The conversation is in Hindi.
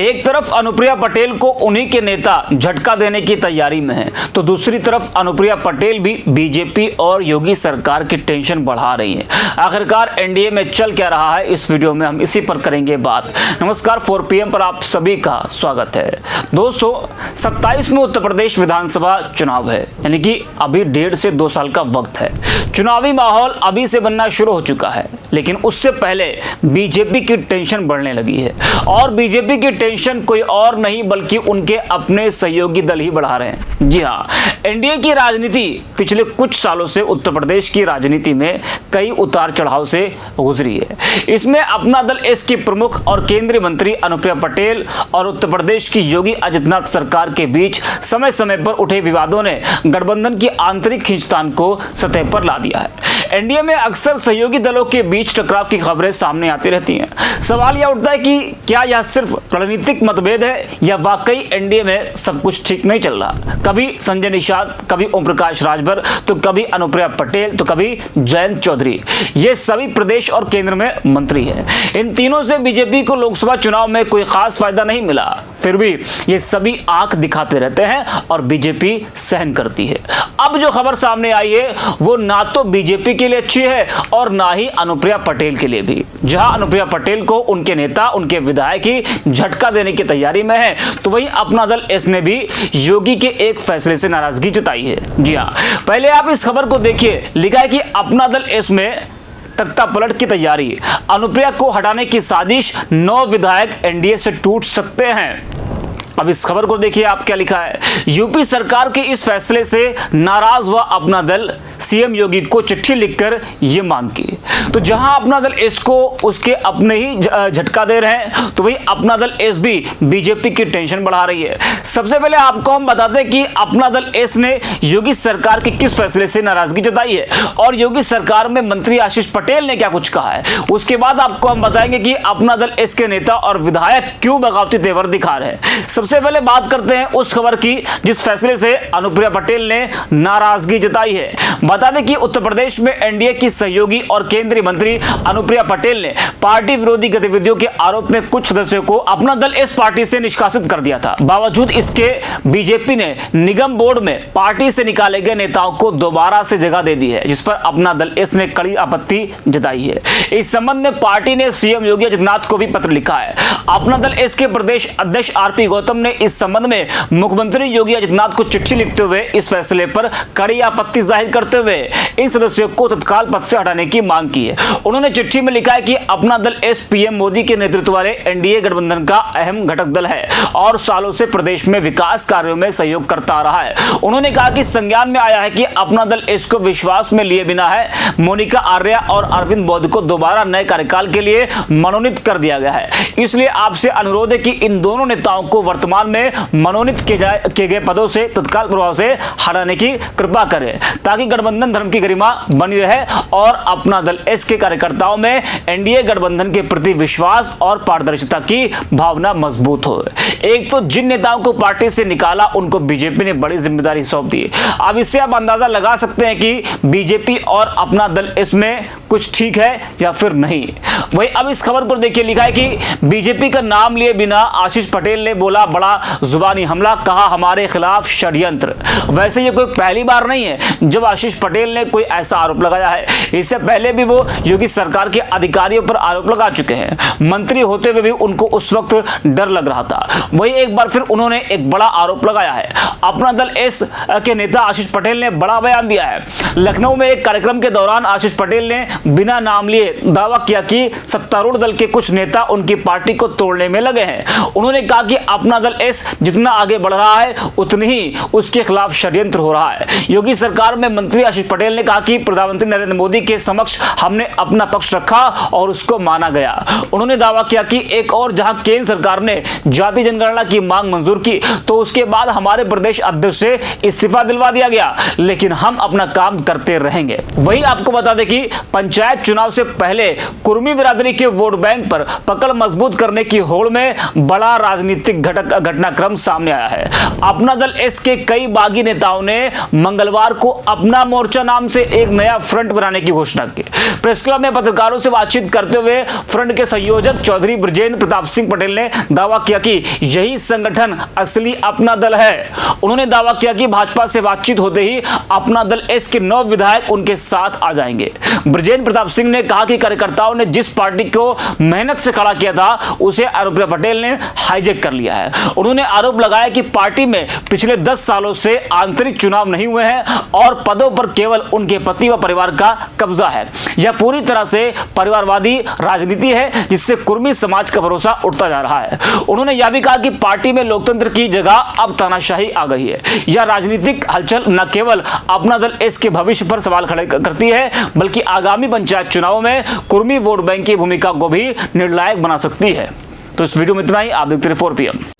एक तरफ अनुप्रिया पटेल को उन्हीं के नेता झटका देने की तैयारी में हैं, तो दूसरी तरफ अनुप्रिया पटेल भी बीजेपी और योगी सरकार की टेंशन बढ़ा रही हैं। आखिरकार एनडीए में चल क्या रहा है, इस वीडियो में हम इसी पर करेंगे बात। नमस्कार, 4 PM पर आप सभी का स्वागत है। दोस्तों, 27 में उत्तर प्रदेश विधानसभा चुनाव है, यानी कि अभी 1.5 से 2 साल का वक्त है। चुनावी माहौल अभी से बनना शुरू हो चुका है, लेकिन उससे पहले बीजेपी की टेंशन बढ़ने लगी है। और बीजेपी की टेंशन कोई और नहीं बल्कि उनके अपने सहयोगी दल ही बढ़ा रहे हैं। जी हाँ, एनडीए की राजनीति पिछले कुछ सालों से उत्तर प्रदेश की राजनीति में कई उतार चढ़ाव से गुजरी है। इसमें अपना दल एस के प्रमुख और केंद्रीय मंत्री अनुप्रिया पटेल और उत्तर प्रदेश की योगी आदित्यनाथ सरकार के बीच समय समय पर उठे विवादों ने गठबंधन की आंतरिक खींचतान को सतह पर ला दिया है। एनडीए में अक्सर सहयोगी दलों के बीच टकराव की खबरें सामने आती रहती हैं। सवाल यह उठता है कि क्या यह सिर्फ रणनीतिक मतभेद है या वाकई एनडीए में सब कुछ ठीक नहीं चल रहा। कभी संजय निषाद, कभी ओम प्रकाश राजभर, तो कभी अनुप्रिया पटेल, तो कभी जयंत चौधरी, ये सभी प्रदेश और केंद्र में मंत्री हैं। इन तीनों से बीजेपी को लोकसभा चुनाव में कोई खास फायदा नहीं मिला, फिर भी ये सभी आंख दिखाते रहते हैं और बीजेपी सहन करती है। अब जो खबर सामने आई है वो ना तो बीजेपी के लिए अच्छी है और ना ही अनुप्रिया पटेल के लिए भी। जहां अनुप्रिया पटेल को उनके नेता, उनके विधायक ही झटका देने की तैयारी में है, तो वहीं अपना दल एस ने भी योगी के एक फैसले से नाराजगी जताई है। जी हाँ, पहले आप इस खबर को देखिए। लिखा है कि अपना दल एस में तख्ता पलट की तैयारी, अनुप्रिया को हटाने की साजिश, 9 विधायक एनडीए से टूट सकते हैं। अब इस खबर को देखिए, आप क्या लिखा है। यूपी सरकार के इस फैसले से नाराज हुआ अपना दल सीएम योगी को चिट्ठी लिखकर यह मांग की। तो जहां अपना दल एस को उसके अपने ही झटका दे रहे हैं, तो वही अपना दल एस भी बीजेपी की टेंशन बढ़ा रही है। सबसे पहले आपको हम बताते हैं कि अपना दल एस ने योगी सरकार के किस फैसले से नाराजगी जताई है और योगी सरकार में मंत्री आशीष पटेल ने क्या कुछ कहा है। उसके बाद आपको हम बताएंगे कि अपना दल एस के नेता और विधायक क्यों बगावती तेवर दिखा रहे हैं। सबसे पहले बात करते हैं उस खबर की जिस फैसले से अनुप्रिया पटेल ने नाराजगी जताई है। बता दें कि उत्तर प्रदेश में एनडीए की सहयोगी और केंद्रीय मंत्री अनुप्रिया पटेल ने पार्टी विरोधी गतिविधियों के आरोप में कुछ सदस्यों को अपना दल इस पार्टी से निष्कासित कर दिया था। बावजूद इसके बीजेपी ने निगम बोर्ड में पार्टी से निकाले गए नेताओं को दोबारा से जगह दे दी है, जिस पर अपना दल एस ने कड़ी आपत्ति जताई है। इस संबंध में पार्टी ने सीएम योगी आदित्यनाथ को भी पत्र लिखा है। अपना दल एस के प्रदेश अध्यक्ष आरपी गौतम ने इस संबंध में मुख्यमंत्री योगी आदित्यनाथ को चिट्ठी लिखते हुए इस फैसले पर कड़ी आपत्ति जाहिर करते हुए इन सदस्यों को तत्काल पद से हटाने की मांग की है। उन्होंने चिट्ठी में लिखा है कि अपना दल एस पीएम मोदी के नेतृत्व वाले एनडीए गठबंधन का अहम घटक दल है और सालों से प्रदेश में विकास कार्यों में सहयोग करता आ रहा है। उन्होंने कहा कि संज्ञान में आया है कि अपना दल एस को विश्वास में लिए बिना है मोनिका आर्या और अरविंद बौद्ध को दोबारा नए कार्यकाल के लिए मनोनीत कर दिया गया है। इसलिए आपसे अनुरोध है कि इन दोनों नेताओं को वर्तमान में मनोनीत किए गए पदों से तत्काल प्रभाव से हटाने की कृपा करें, ताकि गठबंधन धर्म की गरिमा बनी रहे और अपना दल एस के कार्यकर्ताओं में एनडीए गठबंधन के प्रति विश्वास और पारदर्शिता की भावना मजबूत हो। एक तो जिन नेताओं को पार्टी से निकाला उनको बीजेपी ने बड़ी जिम्मेदारी सौंप दी। अब इससे आप अंदाजा लगा सकते हैं कि बीजेपी और अपना दल इसमें कुछ ठीक है या फिर नहीं। वही अब इस खबर को देखिए, लिखा है कि बीजेपी का नाम लिए बिना आशीष पटेल ने बोला बड़ा जुबानी हमला, कहा हमारे खिलाफ षड्यंत्र। वैसे ये कोई पहली बार नहीं है जब आशीष पटेल ने कोई ऐसा आरोप लगाया है। इससे पहले भी वो योगी सरकार के अधिकारियों पर आरोप लगा चुके हैं। मंत्री होते हुए भी उनको उस वक्त डर लग रहा था। वही एक बार फिर उन्होंने एक बड़ा आरोप लगाया है। अपना दल एस के नेता आशीष पटेल ने बड़ा बयान दिया है। लखनऊ में एक कार्यक्रम के दौरान आशीष पटेल ने बिना नाम लिए दावा किया कि सत्तारूढ़ दल के कुछ नेता उनकी पार्टी को तोड़ने में लगे हैं। उन्होंने कहा कि अपना दल एस जितना आगे बढ़ रहा है उतनी ही उसके खिलाफ षड्यंत्र हो रहा है। योगी सरकार में मंत्री आशीष पटेल ने कहा कि प्रधानमंत्री नरेंद्र मोदी के समक्ष हमने अपना पक्ष रखा और उसको माना गया। उन्होंने दावा किया कि एक और जहां केंद्र सरकार ने जाति जनगणना की मांग मंजूर की तो उसके बाद हमारे प्रदेश अध्यक्ष से इस्तीफा दिलवा दिया गया, लेकिन हम अपना काम करते रहेंगे। वही आपको बता दें कि पंचायत चुनाव से पहले कुर्मी बिरादरी के वोट बैंक पर पकड़ मजबूत करने की होड़ में बड़ा राजनीतिक घटक घटनाक्रम सामने आया है। अपना दल एस के कई बागी नेताओं ने मंगलवार को अपना मोर्चा नाम से एक नया फ्रंट बनाने की घोषणा की। प्रेस क्लब में पत्रकारों से बातचीत करते हुए फ्रंट के संयोजक चौधरी ब्रजेंद्र प्रताप सिंह पटेल ने दावा किया कि यही संगठन असली अपना दल है। उन्होंने दावा किया कि भाजपा से बातचीत होते ही अपना दल एस के 9 विधायक उनके साथ आ जाएंगे। ब्रजेंद्र प्रताप सिंह ने कहा कि कार्यकर्ताओं ने जिस पार्टी को मेहनत से खड़ा किया था उसे अनुप्रिया पटेल ने हाईजैक कर लिया है। उन्होंने आरोप लगाया कि पार्टी में पिछले 10 सालों से आंतरिक चुनाव नहीं हुए हैं और पदों पर केवल उनके पति व परिवार का कब्जा है। यह पूरी तरह से परिवारवादी राजनीति है जिससे कुर्मी समाज का भरोसा उठता जा रहा है। उन्होंने यह भी कहा कि पार्टी में लोकतंत्र की जगह अब तानाशाही आ गई है। यह राजनीतिक हलचल न केवल अपना दल एस के भविष्य पर सवाल खड़े करती है बल्कि आगामी पंचायत चुनावों में कुर्मी वोट बैंक की भूमिका को भी निर्णायक बना सकती है। तो इस वीडियो में इतना ही। आप देखते रहिए 4 PM।